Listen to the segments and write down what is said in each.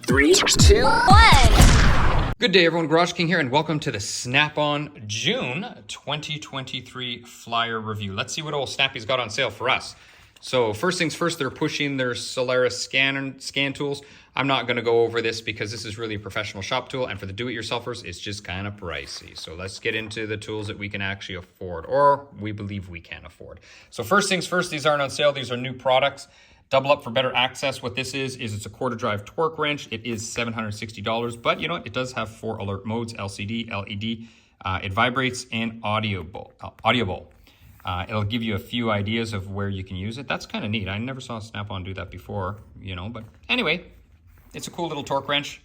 3, 2, 1. Good day, everyone. Garage King here, and welcome to the Snap-on June 2023 flyer review. Let's see what old Snappy's got on sale for us. So first things first, they're pushing their Solaris scan tools. I'm not going to go over this because this is really a professional shop tool, and for the do-it-yourselfers, it's just kind of pricey. So let's get into the tools that we can actually afford, or we believe we can afford. So first things first, these aren't on sale. These are new products. Double up for better access. What this is it's a quarter drive torque wrench. It is $760, but you know what? It does have 4 alert modes: LCD, LED. It vibrates and audible. It'll give you a few ideas of where you can use it. That's kind of neat. I never saw Snap-on do that before, you know, but anyway, it's a cool little torque wrench.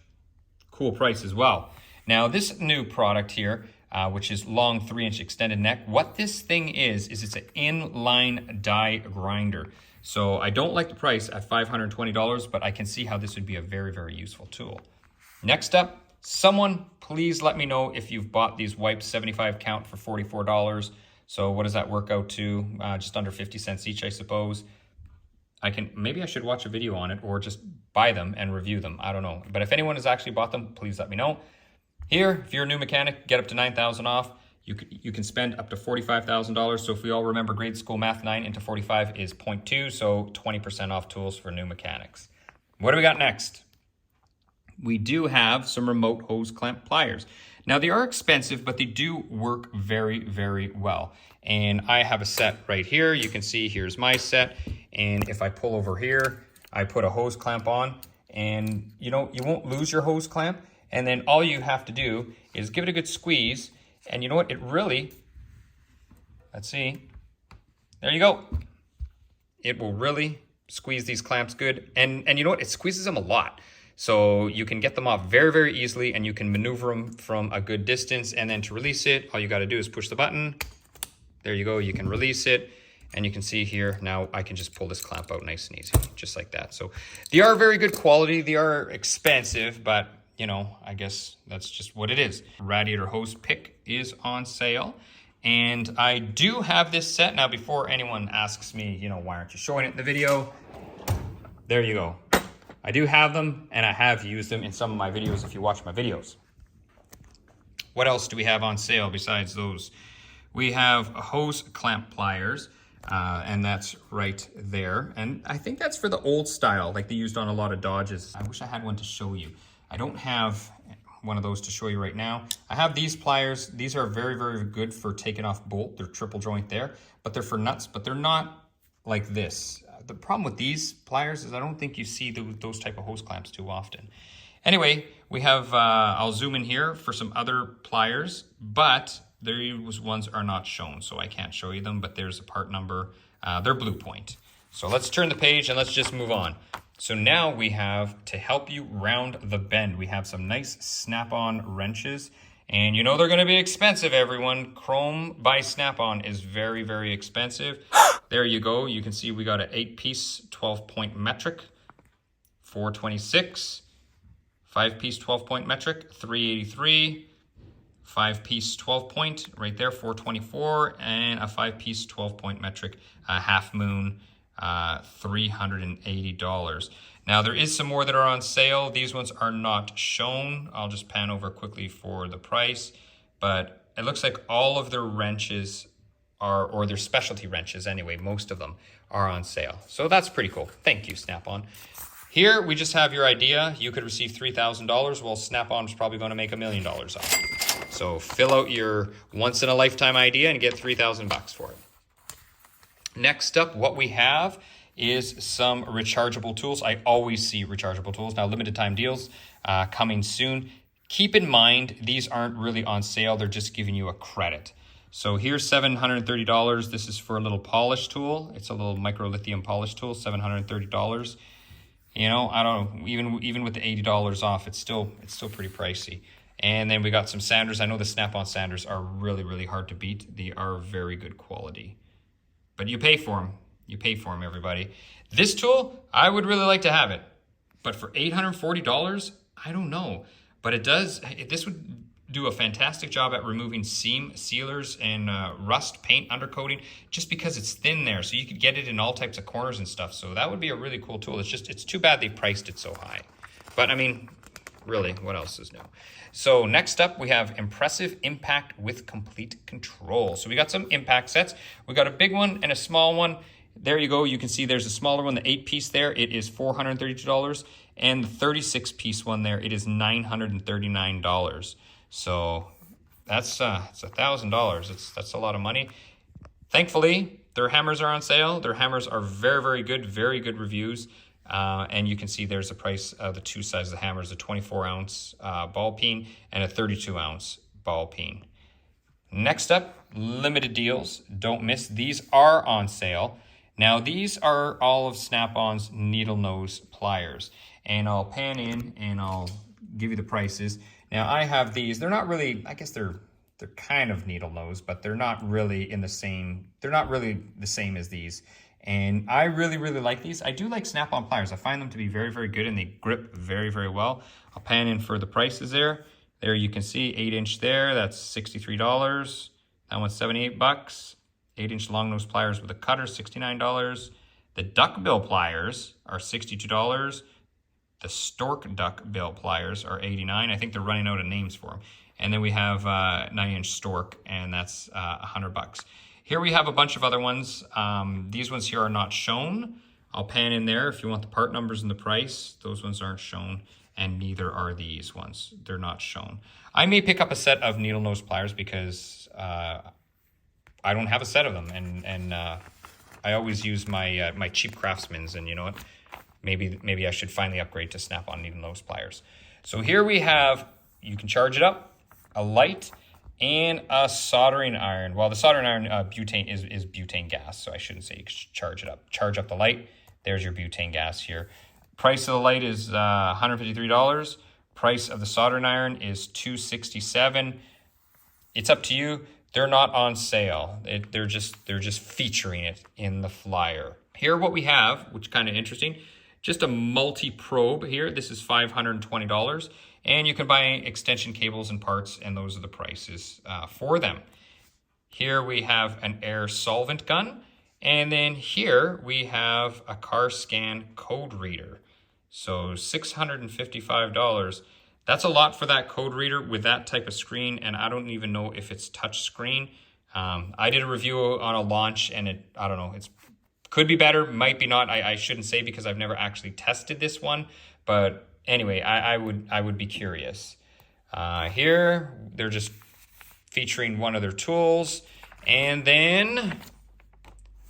Cool price as well. Now this new product here, which is long 3-inch extended neck, what this thing is it's an inline die grinder. So I don't like the price at $520, but I can see how this would be a very, very useful tool. Next up, someone please let me know if you've bought these wipes, 75 count for $44. So what does that work out to? Just under 50 cents each, I suppose. Maybe I should watch a video on it or just buy them and review them. I don't know. But if anyone has actually bought them, please let me know. Here, if you're a new mechanic, get up to $9,000 off. You can spend up to $45,000. So if we all remember grade school math, 9 into 45 is 0.2. So 20% off tools for new mechanics. What do we got next? We do have some remote hose clamp pliers. Now they are expensive, but they do work very, very well. And I have a set right here. You can see here's my set. And if I pull over here, I put a hose clamp on, and you won't lose your hose clamp. And then all you have to do is give it a good squeeze. And you know what? It really, let's see, there you go. It will really squeeze these clamps good. And you know what? It squeezes them a lot. So you can get them off very, very easily, and you can maneuver them from a good distance. And then to release it, all you got to do is push the button. There you go. You can release it. And you can see here, now I can just pull this clamp out nice and easy, just like that. So they are very good quality. They are expensive, but you know, I guess that's just what it is. Radiator Hose Pick is on sale. And I do have this set. Now, before anyone asks me, you know, why aren't you showing it in the video? There you go. I do have them, and I have used them in some of my videos if you watch my videos. What else do we have on sale besides those? We have hose clamp pliers, and that's right there. And I think that's for the old style, like they used on a lot of Dodges. I wish I had one to show you. I don't have one of those to show you right now. I have these pliers. These are very, very good for taking off bolt. They're triple joint there, but they're for nuts, but they're not like this. The problem with these pliers is I don't think you see those type of hose clamps too often. Anyway, we have, I'll zoom in here for some other pliers, but those ones are not shown, so I can't show you them, but there's a part number. They're Blue Point. So let's turn the page and let's just move on. So now we have, to help you round the bend, we have some nice Snap-on wrenches. And you know they're going to be expensive, everyone. Chrome by Snap-on is very, very expensive. There you go. You can see we got an 8-piece 12-point metric, $426. 5-piece 12-point metric, $383. 5-piece 12-point right there, $424. And a 5-piece 12-point metric, Half Moon, $380. Now there is some more that are on sale. These ones are not shown. I'll just pan over quickly for the price, but it looks like all of their wrenches are, or their specialty wrenches anyway, most of them are on sale. So that's pretty cool. Thank you, Snap-on. Here we just have your idea. You could receive $3,000. Well, Snap-on is probably going to make $1 million off you. So fill out your once-in-a-lifetime idea and get $3,000 for it. Next up, what we have is some rechargeable tools. I always see rechargeable tools. Now, limited time deals coming soon. Keep in mind, these aren't really on sale. They're just giving you a credit. So here's $730. This is for a little polish tool. It's a little micro lithium polish tool, $730. You know, I don't know, even with the $80 off, it's still pretty pricey. And then we got some sanders. I know the Snap-on sanders are really, really hard to beat. They are very good quality. But you pay for them. You pay for them, everybody. This tool, I would really like to have it. But for $840, I don't know. But it does, this would do a fantastic job at removing seam sealers and rust paint undercoating, just because it's thin there. So you could get it in all types of corners and stuff. So that would be a really cool tool. It's too bad they priced it so high. But I mean, really, what else is new? So next up, we have Impressive Impact with Complete Control. So we got some impact sets. We got a big one and a small one. There you go. You can see there's a smaller one, the 8-piece there. It is $432. And the 36-piece one there, it is $939. So that's it's $1,000. That's a lot of money. Thankfully, their hammers are on sale. Their hammers are very good reviews. And you can see there's the price of the two sizes of hammers, a 24-ounce ball peen and a 32-ounce ball peen. Next up, limited deals. Don't miss. These are on sale. Now, these are all of Snap-on's needle nose pliers. And I'll pan in and I'll give you the prices. Now, I have these. They're not really, I guess they're kind of needle nose, but they're not really the same as these. And I really like these. I do like Snap-on pliers. I find them to be very good, and they grip very well. I'll pan in for the prices there. There you can see 8-inch there. That's $63. That one's $78. 8-inch long nose pliers with a cutter, $69. The duckbill pliers are $62. The stork duckbill pliers are $89. I think they're running out of names for them. And then we have 9-inch stork, and that's $100. Here we have a bunch of other ones. These ones here are not shown. I'll pan in there if you want the part numbers and the price. Those ones aren't shown, and neither are these ones. They're not shown. I may pick up a set of needle nose pliers because I don't have a set of them, and I always use my my cheap Craftsman's, and you know what? Maybe I should finally upgrade to Snap-on needle nose pliers. So here we have, you can charge it up, a light, and a soldering iron. Well, the soldering iron butane is butane gas, so I shouldn't say you should charge it up. Charge up the light. There's your butane gas here. Price of the light is $153. Price of the soldering iron is $267. It's up to you. They're not on sale. They're just featuring it in the flyer. Here what we have, which is kind of interesting, just a multi-probe here. This is $520. And you can buy extension cables and parts, and those are the prices for them. Here we have an air solvent gun. And then here we have a car scan code reader. So $655. That's a lot for that code reader with that type of screen, and I don't even know if it's touch screen. I did a review on a launch, and I don't know, it's could be better, might be not. I shouldn't say because I've never actually tested this one, but anyway, I would be curious. Here, they're just featuring one of their tools, and then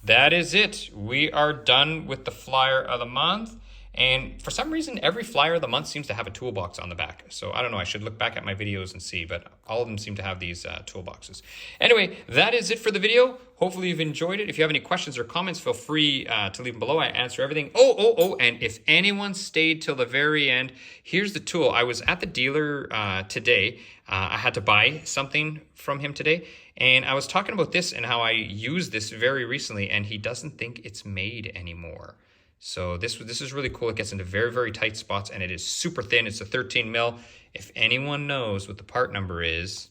that is it. We are done with the flyer of the month. And for some reason, every flyer of the month seems to have a toolbox on the back. So I don't know, I should look back at my videos and see, but all of them seem to have these toolboxes. Anyway, that is it for the video. Hopefully you've enjoyed it. If you have any questions or comments, feel free to leave them below. I answer everything. Oh, and if anyone stayed till the very end, here's the tool. I was at the dealer today. I had to buy something from him today. And I was talking about this and how I used this very recently, and he doesn't think it's made anymore. So this is really cool. It gets into very tight spots, and it is super thin. It's a 13 mil. If anyone knows what the part number is,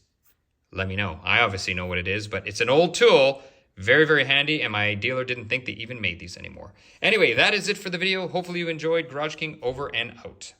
let me know. I obviously know what it is, but it's an old tool. Very handy, and my dealer didn't think they even made these anymore. Anyway, that is it for the video. Hopefully you enjoyed. Garage King over and out.